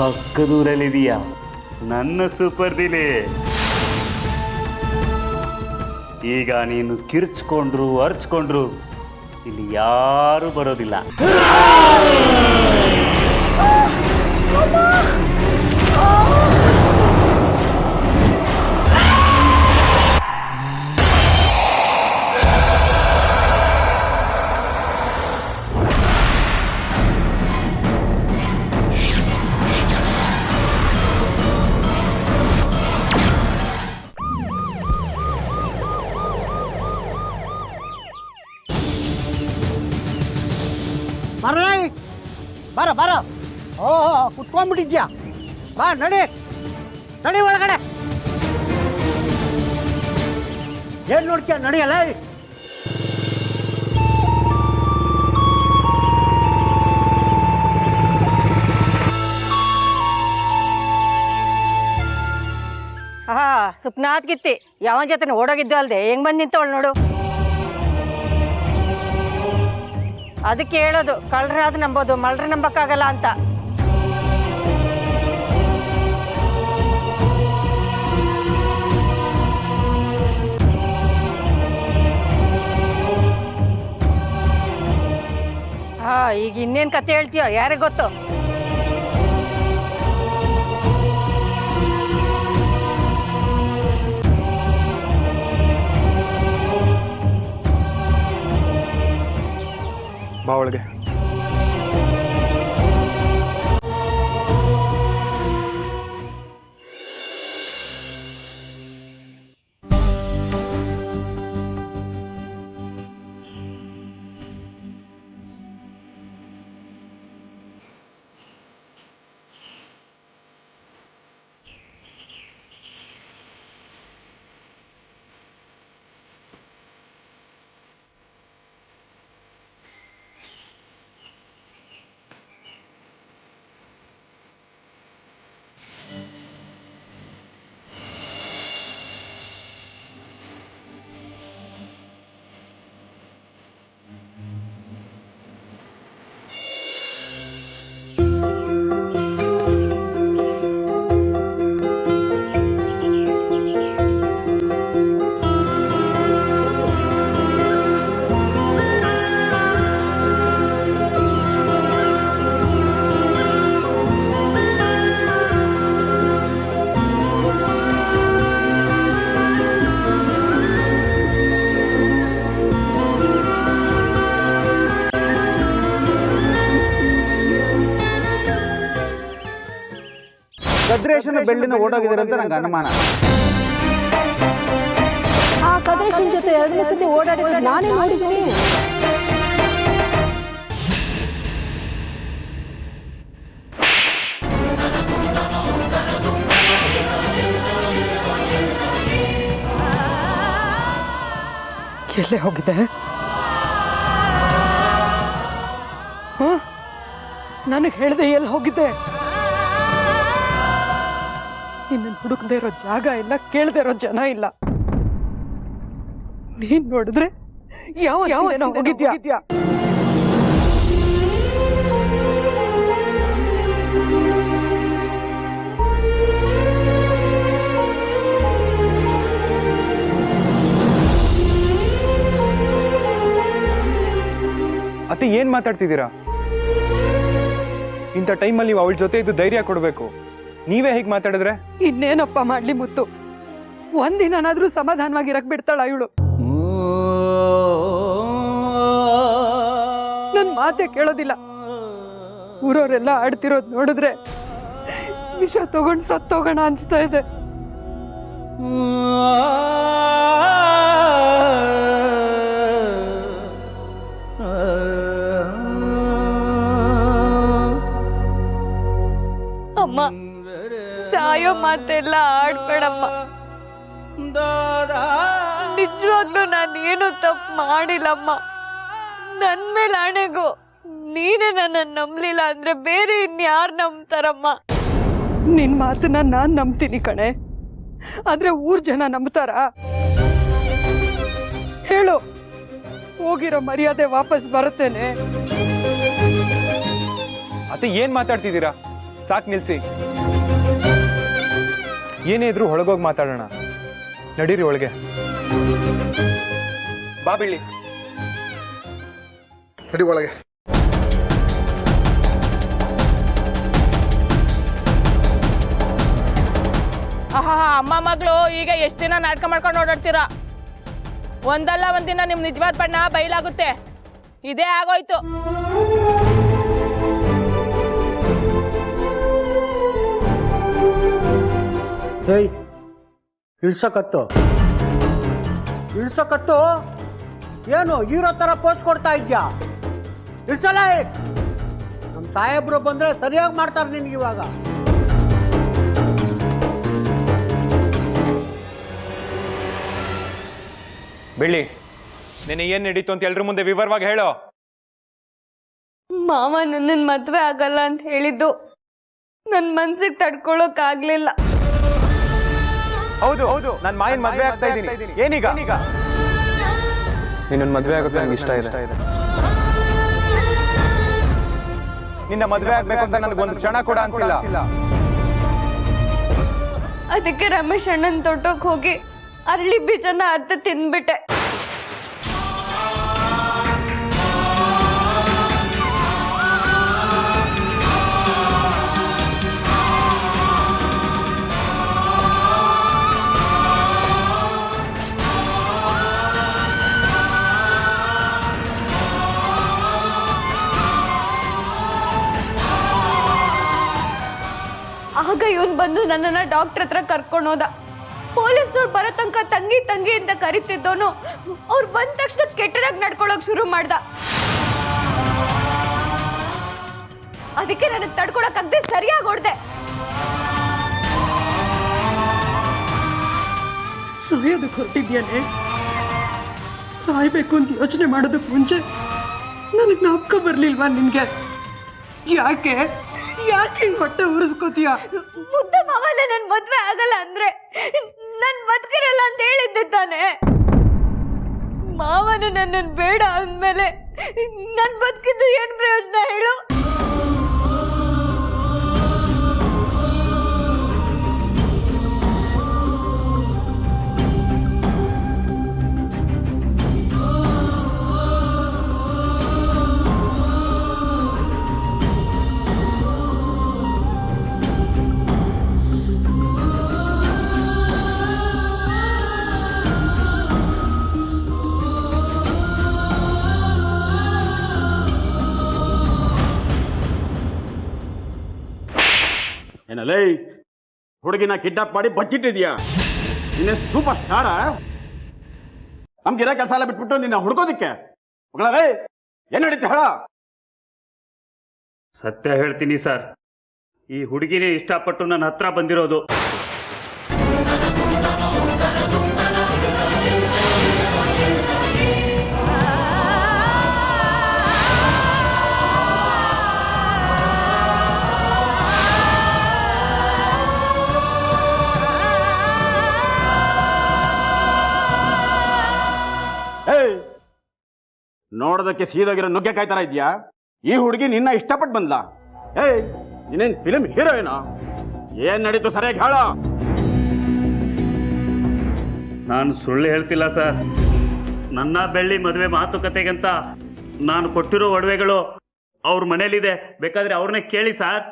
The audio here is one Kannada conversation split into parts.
ಪಕ್ಕದೂರಲ್ಲಿದೀಯಾ ನನ್ನ ಸೂಪರ್ ದಿಲಿ. ಈಗ ನೀನು ಕಿರ್ಚ್ಕೊಂಡ್ರು ಅರ್ಚ್ಕೊಂಡ್ರು ಇಲ್ಲಿ ಯಾರು ಬರೋದಿಲ್ಲ. ಬರ ಬರ ಓ ಕುತ್ಕೊಂಡ್ಬಿಟ್ಟಿದ್ಯಾ? ಬಾ ನಡಿ ನಡಿ ಒಳಗಡೆ. ಏನ್ ನೋಡ್ತೀಯ? ನಡಿಯಲ್ಲ. ಸುಪ್ನಾಥ್ ಗಿತ್ತಿ ಯಾವನ್ ಜೊತೆ ಓಡೋಗಿದ್ದು ಅಲ್ದೆ ಹೆಂಗ್ ಬಂದ್ ನಿಂತವಳು ನೋಡು. ಅದಕ್ಕೆ ಹೇಳೋದು ಕಳ್ರಾದ್ ನಂಬೋದು ಮಳ್ರ ನಂಬಕ್ಕಾಗಲ್ಲ ಅಂತ. ಈಗ ಇನ್ನೇನ್ ಕತೆ ಹೇಳ್ತೀಯೋ ಯಾರಿಗ್ ಗೊತ್ತು. ಬಾ ಒಳಗೆ. ಕದ್ರೇಶನ ಬೆಳ್ಳಿನ ಓಡೋಗಿದ್ದಾರೆ ಅಂತ ನಂಗೆ ಅನುಮಾನ. ಆ ಕದ್ರೇಶನ್ ಜೊತೆ 2 ಸತಿ ಓಡಾಡಿರೋದು ನಾನೇ ನೋಡಿದ್ದೀನಿ. ಎಲ್ಲೇ ಹೋಗಿದೆ? ನನಗೆ ಹೇಳ್ದೆ ಎಲ್ಲಿ ಹೋಗಿದ್ದೆ? ನಿನ್ನ ಹುಡುಕದೇ ಇರೋ ಜಾಗ ಇಲ್ಲ, ಕೇಳದೆ ಇರೋ ಜನ ಇಲ್ಲ. ನೀನ್ ನೋಡಿದ್ರೆ ಯಾವ ಯಾವ ಹೋಗಿದ್ಯಾ? ಅತಿ ಏನ್ ಮಾತಾಡ್ತಿದ್ದೀರಾ? ಇಂಥ ಟೈಮಲ್ಲಿ ನೀವು ಅವಳ ಜೊತೆ ಇದ್ದು ಧೈರ್ಯ ಕೊಡ್ಬೇಕು. ನೀವೇ ಹೇಗೆ ಮಾತಾಡಿದ್ರೆ? ಇನ್ನೇನಪ್ಪ ಮಾಡ್ಲಿ ಮುತ್ತು, ಒಂದಿನಾದ್ರೂ ಸಮಾಧಾನವಾಗಿರಕ್ ಬಿಡ್ತಾಳ ಇವಳು? ನನ್ ಮಾತೆ ಕೇಳೋದಿಲ್ಲ. ಊರವರೆಲ್ಲ ಆಡ್ತಿರೋದ್ ನೋಡಿದ್ರೆ ವಿಷ ತಗೊಂಡ್ ಸತ್ತೋಗೋಣ ಅನ್ಸ್ತಾ ಇದೆ. ಅಮ್ಮ, ಸಾಯೋ ಮಾತೆಲ್ಲ ಆಡ್ಬೇಡಮ್ಮ. ನಿಜವಾಗ್ಲೂ ನಾನೇನು ತಪ್ಪು ಮಾಡಿಲ್ಲಮ್ಮ. ನನ್ ಮೇಲೆ ಆಣೆಗೂ ನೀನೇ ನನ್ನ ನಂಬಲಿಲ್ಲ ಅಂದ್ರೆ ಬೇರೆ ಇನ್ಯಾರು ನಂಬ್ತಾರಮ್ಮ? ನಿನ್ ಮಾತನ್ನ ನಾನ್ ನಂಬ್ತೀನಿ ಕಣೆ, ಆದ್ರೆ ಊರ್ ಜನ ನಂಬ್ತಾರ? ಹೇಳು, ಹೋಗಿರೋ ಮರ್ಯಾದೆ ವಾಪಸ್ ಬರುತ್ತೇನೆ? ಅತಿ ಏನ್ ಮಾತಾಡ್ತಿದ್ದೀರಾ? ಸಾಕು ನಿಲ್ಸಿ. ಏನೇ ಇದ್ರೂ ಒಳಗೋಗಿ ಮಾತಾಡೋಣ. ನಡೀರಿ ಒಳಗೆ. ಬಾ ಬಿಳಿ. ನಡಿ ಒಳಗೆ. ಆಹಾ ಅಮ್ಮ ಮಗಳು ಈಗ ಎಷ್ಟು ದಿನ ನಾಟಕ ಮಾಡ್ಕೊಂಡು ಓಡಾಡ್ತೀರಾ? ಒಂದಲ್ಲ ಒಂದಿನ ನಿಮ್ ನಿಜವಾದ ಬಣ್ಣ ಬಯಲಾಗುತ್ತೆ. ಇದೇ ಆಗೋಯ್ತು. ಏಯ್ ಇಳ್ಸಕತ್ತು ಏನು ಹೀರೋ ಥರ ಪೋಸ್ಟ್ ಕೊಡ್ತಾ ಇದ್ಯಾ? ಇಳ್ಸಲ್ಲ. ನಮ್ಮ ಸಾಹೇಬ್ರು ಬಂದರೆ ಸರಿಯಾಗಿ ಮಾಡ್ತಾರೆ ನಿನ್ಗೆ ಇವಾಗ. ಬೆಳ್ಳಿ, ನಿನ್ನೆ ಏನ್ ನಡೀತು ಅಂತ ಎಲ್ರ ಮುಂದೆ ವಿವರವಾಗಿ ಹೇಳೋ. ಮಾವ ನನ್ನನ್ನು ಮದುವೆ ಆಗಲ್ಲ ಅಂತ ಹೇಳಿದ್ದು ನನ್ನ ಮನ್ಸಿಗೆ ತಡ್ಕೊಳಕ್ಕಾಗ್ಲಿಲ್ಲ. ಹೌದು ಹೌದು, ನಾನು ಮಾಯನ್ ಮದ್ವೆ ಆಗ್ತಾ ಇದ್ದೀನಿ. ಏನೀಗ? ನಿನ್ನ ಮದ್ವೆ ಆಗುತ್ತೆ ನನಗೆ ಇಷ್ಟ ಇದೆ. ನಿನ್ನ ಮದ್ವೆ ಆಗ್ಬೇಕು ಅಂತ ನನಗೊಂದು ಕ್ಷಣ ಕೂಡ ಅನ್ಸಿಲ್ಲ. ಅದಕ್ಕೆ ರಮೇಶ್ ಅಣ್ಣನ ತೋಟಕ್ಕೆ ಹೋಗಿ ಅರಳಿ ಬೀಜನ ಅರ್ಧ ತಿಂದ್ಬಿಟ್ಟೆ. ಆಗ ಇವನ್ ಬಂದು ನನ್ನನ್ನ ಡಾಕ್ಟರ್ ಹತ್ರ ಕರ್ಕೊಂಡು ಹೋದ. ಪೊಲೀಸ್ನವ್ರು ಬರೋ ತನಕ ತಂಗಿ ತಂಗಿ ಅಂತ ಕರಿತಿದ್ದೋನು ಅವ್ರು ಬಂದ ತಕ್ಷಣ ಕೆಟ್ಟದಾಗ ನಡ್ಕೊಳಕ್ ಶುರು ಮಾಡ್ದ. ಅದಕ್ಕೆ ನನಗೆ ತಡ್ಕೊಳಕ್ಕಾಗದೆ ಸರಿಯಾಗಿ ಹೊಡ್ದೆ. ಸಾಯೋದಕ್ಕೆ ಹೊರಟಿದ್ಯಾನೆ? ಸಾಯ್ಬೇಕು ಅಂತ ಯೋಚನೆ ಮಾಡೋದಕ್ಕೆ ಮುಂಚೆ ನನಗೆ ಜ್ಞಾಪಕ ಬರ್ಲಿಲ್ವಾ ನಿನ್ಗೆ? ಯಾಕೆ ಹೊಟ್ಟೆ ಉರಿಸ್ಕೋತೀಯ? ಮುದ್ದ ಮಾವಲ್ಲ ನನ್ ಮದ್ವೆ ಆಗಲ್ಲ ಅಂದ್ರೆ ನನ್ ಬದುಕಿರಲ್ಲ ಅಂತ ಹೇಳಿದ್ದೆ ತಾನೆ. ಮಾವನು ನನ್ನನ್ ಬೇಡ ಅಂದ್ಮೇಲೆ ನನ್ ಬದುಕಿದ್ದು ಏನ್ ಪ್ರಯೋಜನ ಹೇಳು? ಏನಲ್ಲೇ ಹುಡುಗಿನ ಕಿಡ್ನಾಪ್ ಮಾಡಿ ಬಚ್ಚಿಟ್ಟಿದ್ಯಾ? ನಿನ್ನೆ ಸೂಪರ್ ಸ್ಟಾರ. ನಮ್ಗಿರೋ ಕೆಲಸ ಎಲ್ಲ ಬಿಟ್ಬಿಟ್ಟು ನಿನ್ನ ಹುಡ್ಕೋದಿಕ್ಕೆ ಮಗಳೇ ಏನ್ ನಡೀತಿ ಹೇಳ? ಸತ್ಯ ಹೇಳ್ತೀನಿ ಸರ್, ಈ ಹುಡುಗಿನೇ ಇಷ್ಟಪಟ್ಟು ನನ್ನ ಹತ್ರ ಬಂದಿರೋದು. ನೋಡೋದಕ್ಕೆ ಸೀದೋಗಿರೋ ನುಗ್ಗೆಕಾಯಿ ತರ ಇದ್ಯಾ? ಈ ಹುಡುಗಿ ನಿನ್ನ ಇಷ್ಟಪಟ್ಟು ಬಂದ್ಲಾ? ನೀನೇನ್ ಫಿಲ್ಮ್ ಹೀರೋಯಿನ? ಏನ್ ನಡೀತು ಸರಿಯಾಗಿ ಹೇಳ. ನಾನು ಸುಳ್ಳು ಹೇಳ್ತಿಲ್ಲ ಸರ್. ನನ್ನ ಬೆಳ್ಳಿ ಮದುವೆ ಮಾತುಕತೆಗಂತ ನಾನು ಕೊಟ್ಟಿರೋ ಒಡವೆಗಳು ಅವ್ರ ಮನೇಲಿದೆ, ಬೇಕಾದ್ರೆ ಅವ್ರನ್ನೇ ಕೇಳಿ ಸರ್.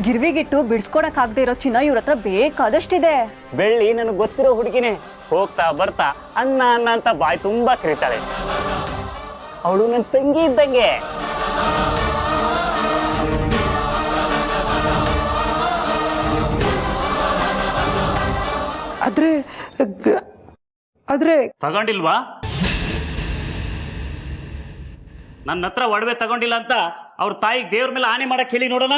ಗಿರ್ವಿಗಿಟ್ಟು ಬಿಡಿಸ್ಕೊಡಕ್ಕಾಗದೇ ಇರೋ ಚಿನ್ನ ಇವ್ರ ಹತ್ರ ಬೇಕಾದಷ್ಟಿದೆ. ಬೆಳ್ಳಿ ನನಗೆ ಗೊತ್ತಿರೋ ಹುಡುಗಿನೇ. ಹೋಗ್ತಾ ಬರ್ತಾ ಅಣ್ಣ ಅಣ್ಣ ಅಂತ ಬಾಯಿ ತುಂಬಾ ಕರೀತಾಳೆ. ಅವಳು ನನ್ನ ತಂಗಿ ಇದ್ದಂಗೆ. ಆದ್ರೆ ತಗೊಂಡಿಲ್ವಾ? ನನ್ನ ಹತ್ರ ಒಡವೆ ತಗೊಂಡಿಲ್ಲ ಅಂತ ಅವ್ರ ತಾಯಿಗೆ ದೇವ್ರ ಮೇಲೆ ಆಣೆ ಮಾಡಕ್ ಹೇಳಿ ನೋಡೋಣ.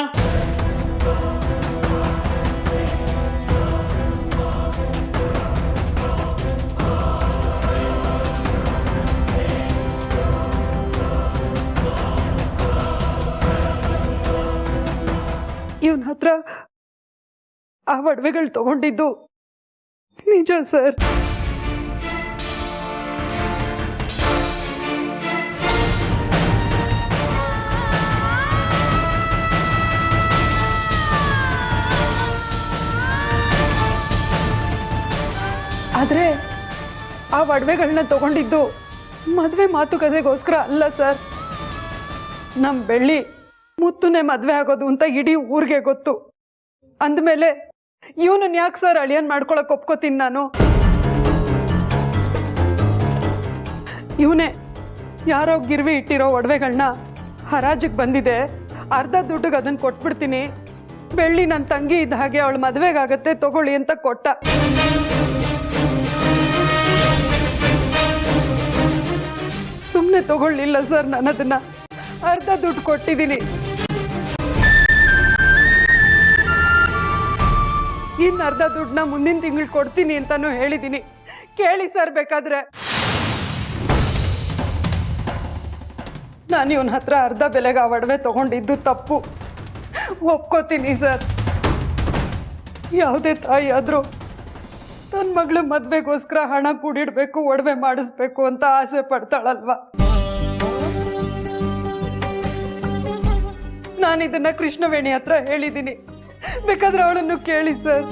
ಇವನ ಹತ್ರ ಆ ಒಡವೆಗಳು ತಗೊಂಡಿದ್ದು ನಿಜ ಸರ್. ಒಡವೆಗಳನ್ನ ತಗೊಂಡಿದ್ದು ಮದುವೆ ಮಾತುಕತೆಗೋಸ್ಕರ ಅಲ್ಲ ಸರ್. ನಮ್ಮ ಬೆಳ್ಳಿ ಮುತ್ತುನೇ ಮದುವೆ ಆಗೋದು ಅಂತ ಇಡೀ ಊರಿಗೆ ಗೊತ್ತು. ಅಂದಮೇಲೆ ಇವನನ್ನ ಯಾಕೆ ಸರ್ ಅಳಿಯನ್ ಮಾಡ್ಕೊಳಕ್ ಒಪ್ಕೋತೀನಿ ನಾನು? ಇವನೇ ಯಾರೋ ಗಿರ್ವಿ ಇಟ್ಟಿರೋ ಒಡವೆಗಳನ್ನ ಹರಾಜಿಗೆ ಬಂದಿದೆ, ಅರ್ಧ ದುಡ್ಡಿಗೆ ಅದನ್ನು ಕೊಟ್ಬಿಡ್ತೀನಿ, ಬೆಳ್ಳಿ ನನ್ನ ತಂಗಿ ಇದ್ದ ಹಾಗೆ ಅವಳು ಮದುವೆಗಾಗತ್ತೆ ತಗೊಳ್ಳಿ ಅಂತ ಕೊಟ್ಟ. ಸುಮ್ಮನೆ ತಗೊಳ್ಳಿಲ್ಲ ಸರ್, ನಾನು ಅದನ್ನ ಅರ್ಧ ದುಡ್ಡು ಕೊಟ್ಟಿದ್ದೀನಿ. ಇನ್ನು ಅರ್ಧ ದುಡ್ಡನ್ನ ಮುಂದಿನ ತಿಂಗಳು ಕೊಡ್ತೀನಿ ಅಂತಾನು ಹೇಳಿದ್ದೀನಿ. ಕೇಳಿ ಸರ್ ಬೇಕಾದ್ರೆ. ನಾನು ಇವನ ಹತ್ರ ಅರ್ಧ ಬೆಲೆಗೆ ಆ ಒಡವೆ ತಗೊಂಡಿದ್ದು ತಪ್ಪು, ಒಪ್ಕೋತೀನಿ ಸರ್. ಯಾವುದೇ ತಾಯಿ ಆದರೂ ತನ್ನ ಮಗಳ ಮದುವೆಗೋಸ್ಕರ ಹಣ ಕೂಡಿಡ್ಬೇಕು, ಒಡವೆ ಮಾಡಿಸ್ಬೇಕು ಅಂತ ಆಸೆ ಪಡ್ತಾಳಲ್ವಾ? ನಾನಿದನ್ನ ಕೃಷ್ಣವೇಣಿ ಹತ್ರ ಹೇಳಿದ್ದೀನಿ, ಬೇಕಾದ್ರೆ ಅವಳನ್ನು ಕೇಳಿ ಸರ್.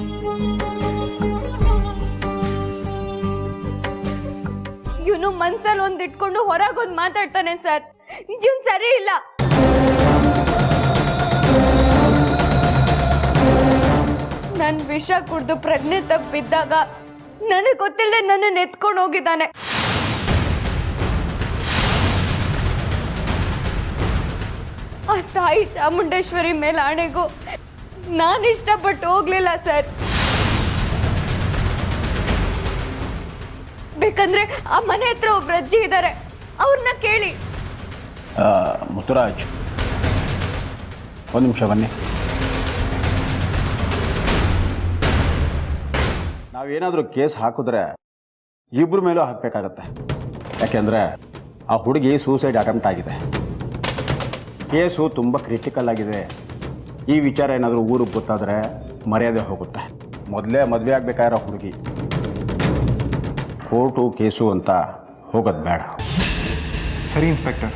ಇವನು ಮನ್ಸಲ್ಲಿ ಒಂದ್ ಇಟ್ಕೊಂಡು ಹೊರಗೊಂದು ಮಾತಾಡ್ತಾನೆ ಸರ್. ಇವನ್ ಸರಿ ಇಲ್ಲ. ನನ್ ವಿಷ ಕುಡ್ದು ಪ್ರಜ್ಞೆ ತಪ್ಪಿದ್ದಾಗ ನನಗೆ ಗೊತ್ತಿಲ್ಲದೆ ನನ್ನನ್ನು ಎತ್ಕೊಂಡು ಹೋಗಿದ್ದಾನೆ. ಆ ತಾಯಿ ಚಾಮುಂಡೇಶ್ವರಿ ಮೇಲೆ ಆಣೆಗೂ ನಾನು ಇಷ್ಟಪಟ್ಟು ಹೋಗ್ಲಿಲ್ಲ ಸರ್. ಬೇಕಂದ್ರೆ ಆ ಮನೆ ಹತ್ರ ಒಬ್ರು ಅಜ್ಜಿ ಇದ್ದಾರೆ, ಅವ್ರನ್ನ ಕೇಳಿ. ಮುತ್ತುರಾಜ್, ಒಂದು ನಿಮಿಷ ಬನ್ನಿ. ನಾವೇನಾದರೂ ಕೇಸ್ ಹಾಕಿದ್ರೆ ಇಬ್ಬರ ಮೇಲೂ ಹಾಕಬೇಕಾಗತ್ತೆ. ಯಾಕೆಂದರೆ ಆ ಹುಡುಗಿ ಸೂಸೈಡ್ ಅಟೆಂಪ್ಟ್ ಆಗಿದೆ. ಕೇಸು ತುಂಬ ಕ್ರಿಟಿಕಲ್ ಆಗಿದೆ. ಈ ವಿಚಾರ ಏನಾದರೂ ಊರಿಗೆ ಗೊತ್ತಾದರೆ ಮರ್ಯಾದೆ ಹೋಗುತ್ತೆ. ಮೊದಲೇ ಮದುವೆ ಆಗಬೇಕಾಗಿರೋ ಹುಡುಗಿ ಕೋರ್ಟು ಕೇಸು ಅಂತ ಹೋಗೋದು ಬೇಡ. ಸರಿ ಇನ್ಸ್ಪೆಕ್ಟರ್,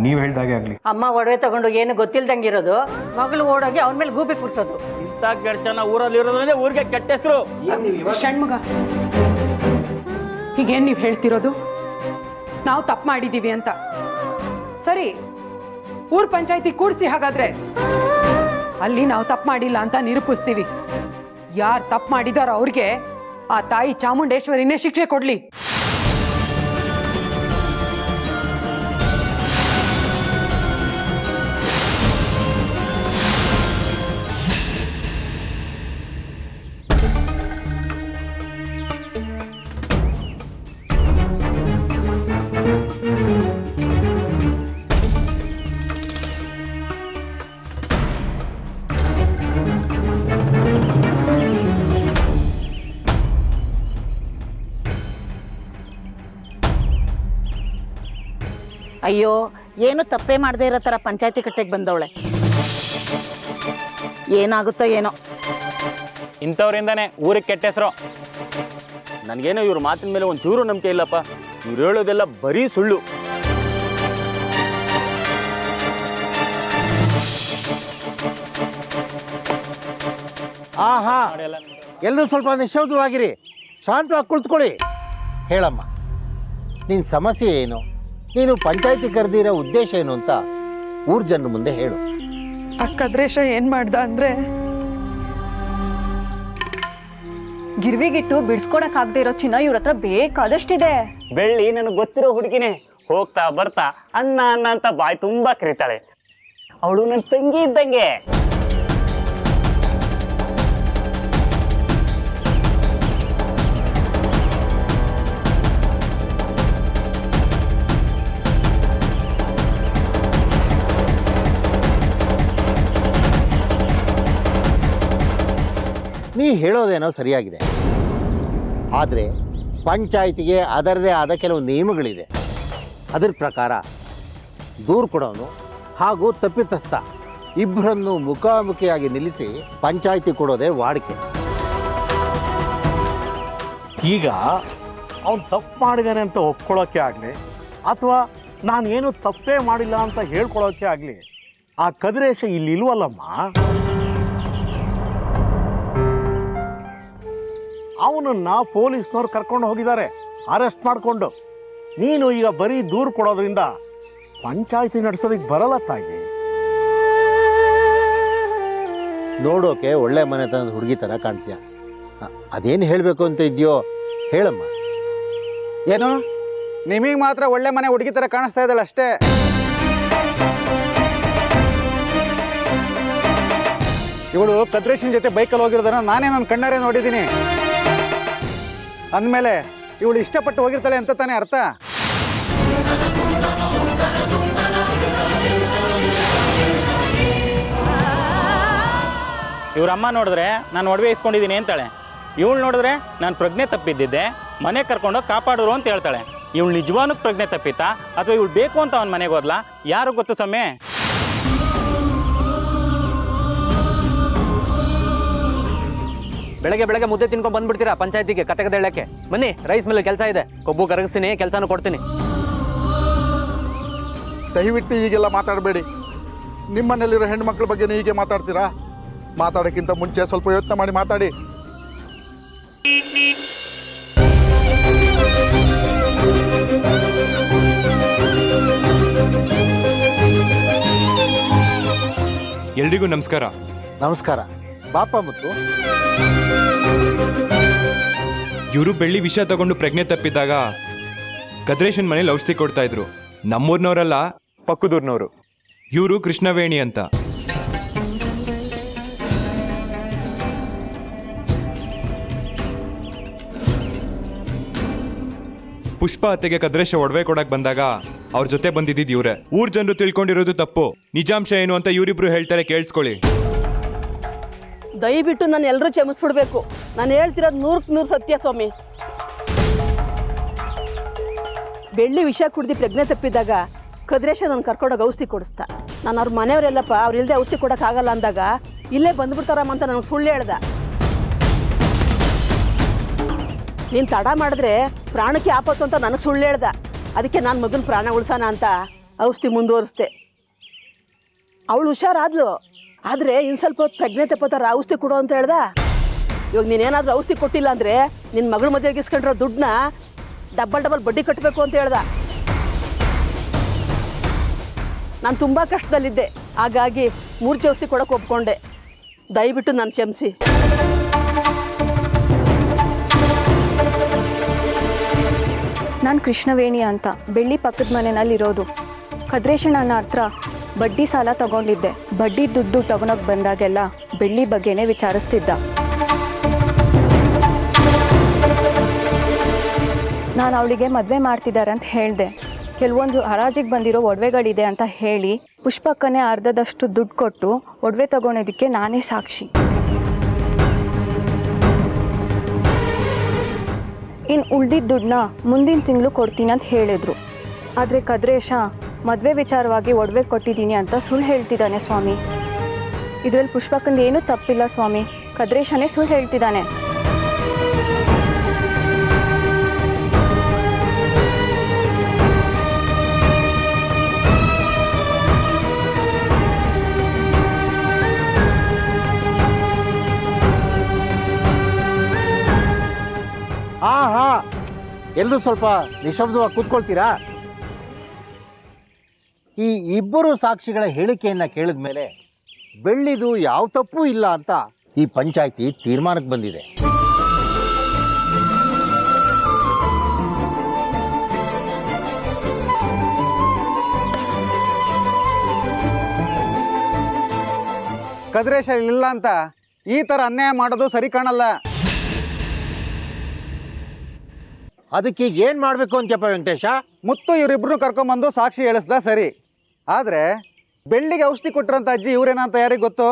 ನೀವು ಹೇಳ್ದಾಗೆ ಆಗಲಿ. ಅಮ್ಮ ಒಡವೆ ತಗೊಂಡು ಏನು ಗೊತ್ತಿಲ್ದಂಗಿರೋದು, ಮಗಳು ಓಡೋಗಿ ಅವನ ಮೇಲೆ ಗೂಬೆ ಕೂರ್ಸೋದು. ಇಂಥ ಕೆಟ್ಟನ ಊರಲ್ಲಿ ಇರೋದ್ರಿಂದ ಊರಿಗೆ ಕೆಟ್ಟ ಹೆಸರು. ಷಣ್ಮುಗ, ಹೀಗೇನು ನೀವು ಹೇಳ್ತಿರೋದು? ನಾವು ತಪ್ಪು ಮಾಡಿದ್ದೀವಿ ಅಂತ. ಸರಿ, ಊರ್ ಪಂಚಾಯತಿ ಕೂಡಿಸಿ, ಹಾಗಾದ್ರೆ ಅಲ್ಲಿ ನಾವು ತಪ್ಪು ಮಾಡಿಲ್ಲ ಅಂತ ನಿರೂಪಿಸ್ತೀವಿ. ಯಾರು ತಪ್ಪು ಮಾಡಿದಾರೋ ಅವ್ರಿಗೆ ಆ ತಾಯಿ ಚಾಮುಂಡೇಶ್ವರಿನೇ ಶಿಕ್ಷೆ ಕೊಡ್ಲಿ. ಅಯ್ಯೋ, ಏನು ತಪ್ಪೇ ಮಾಡದೇ ಇರೋ ಥರ ಪಂಚಾಯತಿ ಕಟ್ಟೆಗೆ ಬಂದವಳೆ. ಏನಾಗುತ್ತೋ ಏನೋ. ಇಂಥವ್ರಿಂದಾನೆ ಊರಿಗೆ ಕೆಟ್ಟ ಹೆಸರು. ನನಗೇನೋ ಇವ್ರ ಮಾತಿನ ಮೇಲೆ ಒಂದು ಚೂರು ನಂಬಿಕೆ ಇಲ್ಲಪ್ಪ. ಇವ್ರು ಹೇಳೋದೆಲ್ಲ ಬರೀ ಸುಳ್ಳು. ಆಹಾ, ಎಲ್ಲರೂ ಸ್ವಲ್ಪ ನಿಶ್ಶಬ್ದವಾಗಿರಿ, ಶಾಂತವಾಗಿ ಕುಳಿತುಕೊಳ್ಳಿ. ಹೇಳಮ್ಮ, ನಿನ್ನ ಸಮಸ್ಯೆ ಏನು, ನೀನು ಪಂಚಾಯತಿ ಕರೆದಿರೋ ಉದ್ದೇಶ ಏನು ಅಂತ ಊರ್ ಜನರ ಮುಂದೆ ಹೇಳು. ಆ ಕದ್ರೇಶ ಏನ್ ಮಾಡ್ದ ಅಂದ್ರೆ, ಗಿರ್ವಿಗಿಟ್ಟು ಬಿಡ್ಸ್ಕೊಡಕ್ ಆಗದೆ ಇರೋ ಚಿನ್ನ ಇವ್ರ ಹತ್ರ ಬೇಕಾದಷ್ಟಿದೆ. ಬೆಳ್ಳಿ ನನಗೆ ಗೊತ್ತಿರೋ ಹುಡುಗಿನೇ. ಹೋಗ್ತಾ ಬರ್ತಾ ಅಣ್ಣ ಅಣ್ಣ ಅಂತ ಬಾಯಿ ತುಂಬಾ ಕರೀತಾಳೆ. ಅವಳು ನನ್ನ ತಂಗಿ ಇದ್ದಂಗೆ. ನೀ ಹೇಳೋದೇನೋ ಸರಿಯಾಗಿದೆ, ಆದರೆ ಪಂಚಾಯಿತಿಗೆ ಅದರದೇ ಆದ ಕೆಲವು ನಿಯಮಗಳಿದೆ. ಅದರ ಪ್ರಕಾರ ದೂರು ಕೊಡೋನು ಹಾಗೂ ತಪ್ಪಿತಸ್ಥ ಇಬ್ಬರನ್ನು ಮುಖಾಮುಖಿಯಾಗಿ ನಿಲ್ಲಿಸಿ ಪಂಚಾಯಿತಿ ಕೊಡೋದೇ ವಾಡಿಕೆ. ಈಗ ಅವನು ತಪ್ಪು ಮಾಡಿದ್ದಾನೆ ಅಂತ ಒಪ್ಕೊಳ್ಳೋಕ್ಕೆ ಆಗಲಿ, ಅಥವಾ ನಾನೇನು ತಪ್ಪೇ ಮಾಡಿಲ್ಲ ಅಂತ ಹೇಳ್ಕೊಳ್ಳೋಕ್ಕೆ ಆಗಲಿ, ಆ ಕದಿರೇಶ ಇಲ್ಲಿ ಇಲ್ವಲ್ಲಮ್ಮ. ಅವನನ್ನು ಪೊಲೀಸ್ನವ್ರು ಕರ್ಕೊಂಡು ಹೋಗಿದ್ದಾರೆ. ಅರೆಸ್ಟ್ ಮಾಡಿಕೊಂಡು ನೀನು ಈಗ ಬರೀ ದೂರು ಕೊಡೋದ್ರಿಂದ ಪಂಚಾಯಿತಿ ನಡೆಸೋದಕ್ಕೆ ಬರಲ್ಲ ತಾಯಿ. ನೋಡೋಕೆ ಒಳ್ಳೆ ಮನೆತನದ ಹುಡುಗಿ ಥರ ಕಾಣ್ತೀಯ. ಅದೇನು ಹೇಳಬೇಕು ಅಂತ ಇದೆಯೋ ಹೇಳಮ್ಮ. ಏನು ನಿಮಗೆ ಮಾತ್ರ ಒಳ್ಳೆ ಮನೆ ಹುಡುಗಿ ಥರ ಕಾಣಿಸ್ತಾ ಇದ್ದಾಳೆ ಅಷ್ಟೇ. ಇವಳು ಕದ್ರೇಶನ್ ಜೊತೆ ಬೈಕಲ್ಲಿ ಹೋಗಿರೋದನ್ನ ನಾನೇ ನನ್ನ ಕಣ್ಣಾರೆ ನೋಡಿದ್ದೀನಿ. ಅಂದಮೇಲೆ ಇವಳು ಇಷ್ಟಪಟ್ಟು ಹೋಗಿರ್ತಾಳೆ ಅಂತ ತಾನೇ ಅರ್ಥ. ಇವ್ರಮ್ಮ ನೋಡಿದ್ರೆ ನಾನು ಒಡವೆ ಇಸ್ಕೊಂಡಿದ್ದೀನಿ ಅಂತಾಳೆ. ಇವಳು ನೋಡಿದ್ರೆ ನಾನು ಪ್ರಜ್ಞೆ ತಪ್ಪಿದ್ದಿದ್ದೆ, ಮನೆ ಕರ್ಕೊಂಡೋಗಿ ಕಾಪಾಡೋರು ಅಂತ ಹೇಳ್ತಾಳೆ. ಇವಳು ನಿಜವಾನು ಪ್ರಜ್ಞೆ ತಪ್ಪಿತ್ತಾ ಅಥವಾ ಇವಳು ಬೇಕು ಅಂತ ಅವನ ಮನೆಗೆ ಹೋದ್ಲಾ? ಯಾರು ಗೊತ್ತು ಸಮಯ. ಬೆಳಗ್ಗೆ ಮುದ್ದೆ ತಿನ್ಕೊಂಡು ಬಂದ್ಬಿಡ್ತೀರಾ ಪಂಚಾಯತಿಗೆ ಕತೆ ಕತೆ ಹೇಳಕ್ಕೆ? ಬನ್ನಿ, ರೈಸ್ ಮಿಲ್ ಕೆಲಸ ಇದೆ, ಕೊಬ್ಬು ಕರಗಿಸ್ತೀನಿ, ಕೆಲಸನೂ ಕೊಡ್ತೀನಿ. ದಯವಿಟ್ಟು ಹೀಗೆಲ್ಲ ಮಾತಾಡಬೇಡಿ. ನಿಮ್ಮನೇಲಿರೋ ಹೆಣ್ಮಕ್ಳ ಬಗ್ಗೆ ಹೀಗೆ ಮಾತಾಡ್ತೀರಾ? ಮಾತಾಡೋಕ್ಕಿಂತ ಮುಂಚೆ ಸ್ವಲ್ಪ ಯೋಚನೆ ಮಾಡಿ ಮಾತಾಡಿ. ಎಲ್ರಿಗೂ ನಮಸ್ಕಾರ. ನಮಸ್ಕಾರ. ಬಾಪ ಮುತ್ತು. ಇವರು ಬೆಳ್ಳಿ ವಿಷ ತಗೊಂಡು ಪ್ರಜ್ಞೆ ತಪ್ಪಿದ್ದಾಗ ಕದ್ರೇಶನ್ ಮನೇಲಿ ಔಷಧಿ ಕೊಡ್ತಾ ಇದ್ರು. ನಮ್ಮೂರ್ನವರಲ್ಲ, ಪಕ್ಕದೂರ್ನವರು. ಇವರು ಕೃಷ್ಣವೇಣಿ ಅಂತ. ಪುಷ್ಪ ಅತ್ತೆಗೆ ಕದ್ರೇಶ ಒಡವೆ ಕೊಡಕ್ ಬಂದಾಗ ಅವ್ರ ಜೊತೆ ಬಂದಿದ್ದಿದ್ ಇವ್ರೆ. ಊರ್ ಜನರು ತಿಳ್ಕೊಂಡಿರೋದು ತಪ್ಪು. ನಿಜಾಂಶ ಏನು ಅಂತ ಇವರಿಬ್ರು ಹೇಳ್ತಾರೆ, ಕೇಳಿಸ್ಕೊಳ್ಳಿ. ದಯವಿಟ್ಟು ನಾನು ಎಲ್ಲರೂ ಕ್ಷಮಿಸ್ಬಿಡ್ಬೇಕು. ನಾನು ಹೇಳ್ತಿರೋದು 100% ಸತ್ಯ ಸ್ವಾಮಿ. ಬೆಳ್ಳಿ ವಿಷ ಕುಡ್ದು ಪ್ರಜ್ಞೆ ತಪ್ಪಿದ್ದಾಗ ಕದ್ರೇಶ ನಾನು ಕರ್ಕೊಂಡೋಗಿ ಔಷಧಿ ಕೊಡಿಸ್ತಾ. ನಾನು ಅವ್ರ ಮನೆಯವರೆಲ್ಲಪ್ಪ ಅವ್ರು ಇಲ್ಲದೆ ಔಷಧಿ ಕೊಡೋಕ್ಕಾಗಲ್ಲ ಅಂದಾಗ ಇಲ್ಲೇ ಬಂದ್ಬಿಡ್ತಾರಮ್ಮ ಅಂತ ನನಗೆ ಸುಳ್ಳು ಹೇಳ್ದ. ನೀನು ತಡ ಮಾಡಿದ್ರೆ ಪ್ರಾಣಕ್ಕೆ ಆಪತ್ತು ಅಂತ ನನಗೆ ಸುಳ್ಳು ಹೇಳ್ದ. ಅದಕ್ಕೆ ನಾನು ಮಗನ ಪ್ರಾಣ ಉಳಿಸೋಣ ಅಂತ ಔಷಧಿ ಮುಂದುವರಿಸ್ದೆ. ಅವಳು ಹುಷಾರಾದ್ಲು, ಆದರೆ ಇನ್ನು ಸ್ವಲ್ಪ ಹೊತ್ತು ಪ್ರಜ್ಞೆ ತಪ್ಪತ್ತಾರ ಔಷಧಿ ಕೊಡು ಅಂತ ಹೇಳ್ದ. ಇವಾಗ ನೀನೇನಾದರೂ ಔಷಧಿ ಕೊಟ್ಟಿಲ್ಲ ಅಂದರೆ ನಿನ್ನ ಮಗಳ ಮದುವೆಗೆ ಇಸ್ಕೊಂಡಿರೋ ದುಡ್ಡನ್ನ ಡಬಲ್ ಬಡ್ಡಿ ಕಟ್ಟಬೇಕು ಅಂತ ಹೇಳ್ದ. ನಾನು ತುಂಬ ಕಷ್ಟದಲ್ಲಿದ್ದೆ, ಹಾಗಾಗಿ ಮೂರ್ಛೆ ಔಷಧಿ ಕೊಡೋಕೆ ಒಪ್ಕೊಂಡೆ. ದಯವಿಟ್ಟು ನಾನು ಕ್ಷಮಿಸಿ. ನಾನು ಕೃಷ್ಣವೇಣಿ ಅಂತ ಬೆಳ್ಳಿ ಪಕ್ಕದ ಮನೆಯಲ್ಲಿರೋದು. ಕದ್ರೇಶಣ್ಣ ಹತ್ರ ಬಡ್ಡಿ ಸಾಲ ತಗೊಂಡಿದ್ದೆ. ಬಡ್ಡಿ ದುಡ್ಡು ತಗೊಳಕ್ ಬಂದಾಗೆಲ್ಲ ಬೆಳ್ಳಿ ಬಗ್ಗೆನೇ ವಿಚಾರಿಸ್ತಿದ್ದ. ನಾನು ಅವಳಿಗೆ ಮದುವೆ ಮಾಡ್ತಿದ್ದಾರೆ ಅಂತ ಹೇಳಿದೆ. ಕೆಲವೊಂದು ಹರಾಜಿಗೆ ಬಂದಿರೋ ಒಡವೆಗಳಿದೆ ಅಂತ ಹೇಳಿ ಪುಷ್ಪಕ್ಕನೇ ಅರ್ಧದಷ್ಟು ದುಡ್ಡು ಕೊಟ್ಟು ಒಡವೆ ತಗೊಂಡಿದ್ದಕ್ಕೆ ನಾನೇ ಸಾಕ್ಷಿ. ಇನ್ನು ಉಳ್ದಿದ್ದ ದುಡ್ಡನ್ನ ಮುಂದಿನ ತಿಂಗಳು ಕೊಡ್ತೀನಿ ಅಂತ ಹೇಳಿದ್ರು. ಆದರೆ ಕದ್ರೇಶ ಮದುವೆ ವಿಚಾರವಾಗಿ ಒಡವೆ ಕೊಟ್ಟಿದ್ದೀನಿ ಅಂತ ಸುಳ್ಳು ಹೇಳ್ತಿದ್ದಾನೆ ಸ್ವಾಮಿ. ಇದರಲ್ಲಿ ಪುಷ್ಪಕ್ಕಂದು ಏನೂ ತಪ್ಪಿಲ್ಲ ಸ್ವಾಮಿ, ಕದ್ರೇಶನೇ ಸುಳ್ಳು ಹೇಳ್ತಿದ್ದಾನೆ. ಹಾ ಎಲ್ಲರೂ ಸ್ವಲ್ಪ ನಿಶಬ್ದವಾಗಿ ಕೂತ್ಕೊಳ್ತೀರಾ? ಈ ಇಬ್ಬರು ಸಾಕ್ಷಿಗಳ ಹೇಳಿಕೆಯನ್ನ ಕೇಳಿದ ಮೇಲೆ ಬೆಳ್ಳಿದು ಯಾವ ತಪ್ಪೂ ಇಲ್ಲ ಅಂತ ಈ ಪಂಚಾಯ್ತಿ ತೀರ್ಮಾನಕ್ಕೆ ಬಂದಿದೆ. ಕದ್ರೇಶ ಇಲ್ಲ ಅಂತ ಈ ಥರ ಅನ್ಯಾಯ ಮಾಡೋದು ಸರಿ ಕಾಣಲ್ಲ. ಅದಕ್ಕೆ ಈಗ ಏನು ಮಾಡಬೇಕು ಅಂತಪ್ಪ ವೆಂಕಟೇಶ? ಮುತ್ತು ಇವರಿಬ್ರು ಕರ್ಕೊಂಬಂದು ಸಾಕ್ಷಿ ಹೇಳಿಸ್ದ ಸರಿ, ಆದರೆ ಬೆಳ್ಳಿಗೆ ಔಷಧಿ ಕೊಟ್ಟಿರೋಂಥ ಅಜ್ಜಿ ಇವರೇನಂತ ಯಾರಿಗೆ ಗೊತ್ತು?